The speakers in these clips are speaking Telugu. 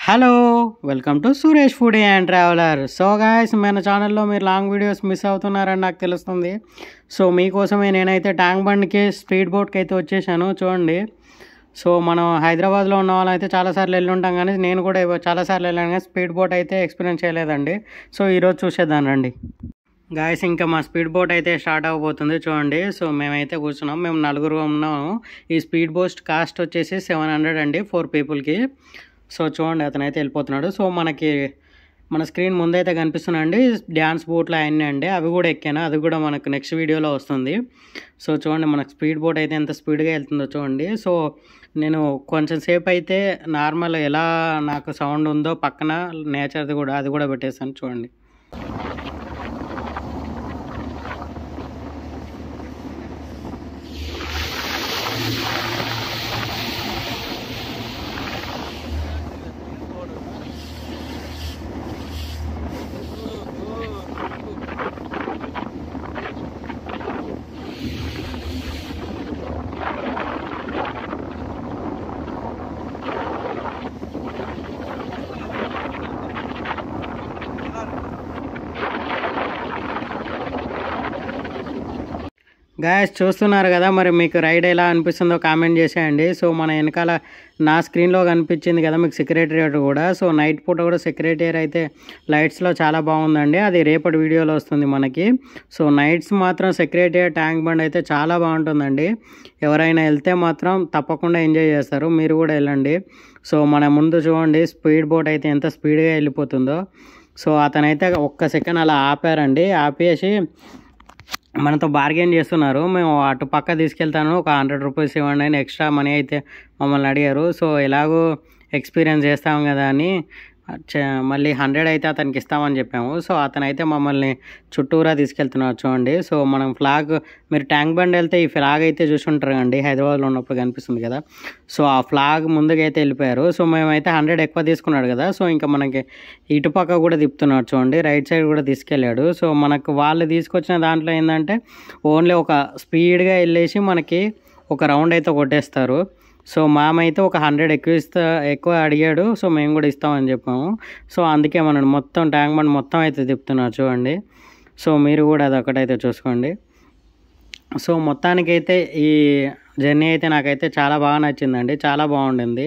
Hello welcome to Suresh foodie and traveller. So guys, మన ఛానల్లో మీరు లాంగ్ వీడియోస్ మిస్ అవుతున్నారని నాకు తెలుస్తుంది. సో మీకోసమే నేనైతే ట్యాంక్ బండ్కి స్పీడ్ బోట్కి అయితే వచ్చేసాను. చూడండి, సో మనం హైదరాబాద్లో ఉన్న వాళ్ళం అయితే చాలాసార్లు వెళ్ళి ఉంటాం, కానీ నేను కూడా చాలాసార్లు వెళ్ళాను, కానీ స్పీడ్ బోట్ అయితే ఎక్స్పీరియన్స్ చేయలేదండి. సో ఈరోజు చూసేద్దాం రండి. గాయస్, ఇంకా మా స్పీడ్ బోట్ అయితే స్టార్ట్ అవ్వబోతుంది. చూడండి, సో మేమైతే కూర్చున్నాం, మేము నలుగురు ఉన్నాము. ఈ స్పీడ్ బోట్ కాస్ట్ వచ్చేసి 700 అండి 4 పీపుల్కి. సో చూడండి, అతనైతే వెళ్ళిపోతున్నాడు. సో మన స్క్రీన్ ముందైతే కనిపిస్తున్నాయండి డ్యాన్స్ బోట్లు అవన్నీ అండి, అవి కూడా ఎక్కాను, అది కూడా మనకు నెక్స్ట్ వీడియోలో వస్తుంది. సో చూడండి, మనకు స్పీడ్ బోట్ అయితే ఎంత స్పీడ్గా వెళ్తుందో చూడండి. సో నేను కొంచెం సేపు అయితే నార్మల్ ఎలా నాకు సౌండ్ ఉందో పక్కన నేచర్ది కూడా అది కూడా పెట్టేసాను చూడండి. గాయస్, చూస్తున్నారు కదా, మరి మీకు రైడ్ ఎలా అనిపిస్తుందో కామెంట్ చేసేయండి. సో మన వెనకాల నా స్క్రీన్లో కనిపించింది కదా మీకు సెక్రటేరియట్ కూడా. సో నైట్ పూట కూడా సెక్రటేరియట్ అయితే లైట్స్లో చాలా బాగుందండి, అది రేపటి వీడియోలో వస్తుంది మనకి. సో నైట్స్ మాత్రం సెక్రటేరియట్ ట్యాంక్ బండ్ అయితే చాలా బాగుంటుందండి. ఎవరైనా వెళ్తే మాత్రం తప్పకుండా ఎంజాయ్ చేస్తారు, మీరు కూడా వెళ్ళండి. సో మన ముందు చూడండి స్పీడ్ బోట్ అయితే ఎంత స్పీడ్గా వెళ్ళిపోతుందో. సో అతనైతే ఒక్క సెకండ్ అలా ఆపారండి, ఆపేసి మనతో బార్గెన్ చేస్తున్నారు. మేము అటు పక్క తీసుకెళ్తాను, ఒక 100 రూపీస్ ఇవ్వండి అని ఎక్స్ట్రా మనీ అయితే మమ్మల్ని అడిగారు. సో ఎలాగో ఎక్స్పీరియన్స్ చేస్తాం కదా అని మళ్ళీ 100 అయితే అతనికి ఇస్తామని చెప్పాము. సో అతనైతే మమ్మల్ని చుట్టూరా తీసుకెళ్తున్నారు చూడండి. సో మనం ఫ్లాగ్, మీరు ట్యాంక్ బండ్ వెళ్తే ఈ ఫ్లాగ్ అయితే చూసుంటారు అండి, హైదరాబాద్లో ఉన్నప్పుడు కనిపిస్తుంది కదా. సో ఆ ఫ్లాగ్ ముందుగా అయితే వెళ్ళిపోయారు. సో మేమైతే 100 ఎక్కువ తీసుకున్నాడు కదా, సో ఇంకా మనకి ఇటుపక్క కూడా తిప్పుతున్నాడు చూడండి, రైట్ సైడ్ కూడా తీసుకెళ్ళాడు. సో మనకు వాళ్ళు తీసుకొచ్చిన దాంట్లో ఏంటంటే ఓన్లీ ఒక స్పీడ్గా వెళ్ళేసి మనకి ఒక రౌండ్ అయితే కొట్టేస్తారు. సో మామైతే ఒక 100 ఎక్కువ అడిగాడు, సో మేము కూడా ఇస్తామని చెప్పాము. సో అందుకే మనం మొత్తం ట్యాంక్ బండ్ మొత్తం అయితే తిప్పుతున్నారు చూడండి. సో మీరు కూడా అది ఒకటైతే చూసుకోండి. సో మొత్తానికైతే ఈ జర్నీ అయితే నాకైతే చాలా బాగా నచ్చిందండి, చాలా బాగుండింది.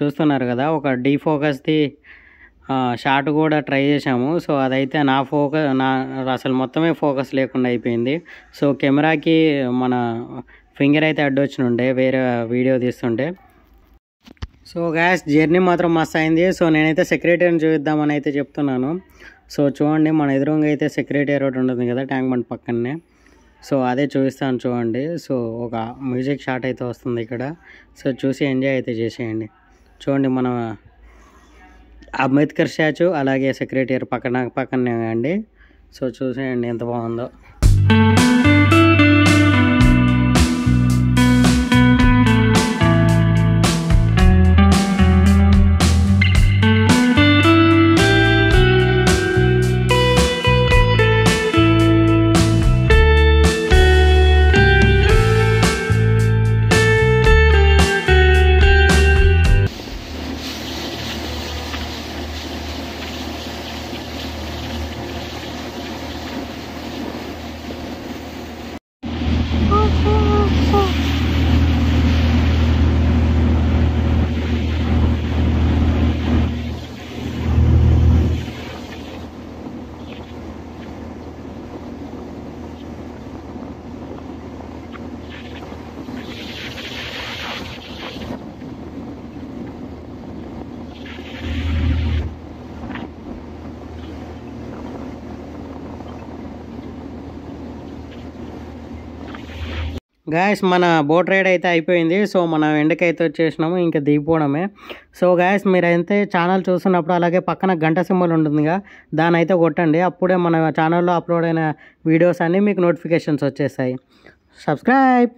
చూస్తున్నారు కదా, ఒక డీఫోకస్ది షాట్ కూడా ట్రై చేసాము. సో అదైతే నా అసలు మొత్తమే ఫోకస్ లేకుండా అయిపోయింది. సో కెమెరాకి మన ఫింగర్ అయితే అడ్డొచ్చినుండే వేరే వీడియో తీస్తుంటే. సో గ్యాస్, జర్నీ మాత్రం మస్తు అయింది. సో నేనైతే సెక్రటరీని చూద్దామని అయితే చెప్తున్నాను. సో చూడండి, మన ఎదురుగా అయితే సెక్రటేరియట్ ఉంటుంది కదా ట్యాంక్ బండ్ పక్కనే. సో అదే చూపిస్తాను చూడండి. సో ఒక మ్యూజిక్ షాట్ అయితే వస్తుంది ఇక్కడ. సో చూసి ఎంజాయ్ అయితే చేసేయండి. చూడండి, మన అంబేద్కర్ స్టాచ్యూ అలాగే సెక్రటేరియట్ పక్కనే అండి. సో చూసేయండి ఎంత బాగుందో. గాయస్, మన బోట్ రైడ్ అయితే అయిపోయింది. సో మనం ఎండకైతే వచ్చేసినాము, ఇంకా దిగిపోవడమే. సో గాయస్, మీరైతే ఛానల్ చూస్తున్నప్పుడు అలాగే పక్కన గంట సింబల్ ఉంటుందిగా, దాని అయితే కొట్టండి, అప్పుడే మన ఛానల్లో అప్లోడ్ అయిన వీడియోస్ అన్నీ మీకు నోటిఫికేషన్స్ వచ్చేస్తాయి. సబ్స్క్రైబ్.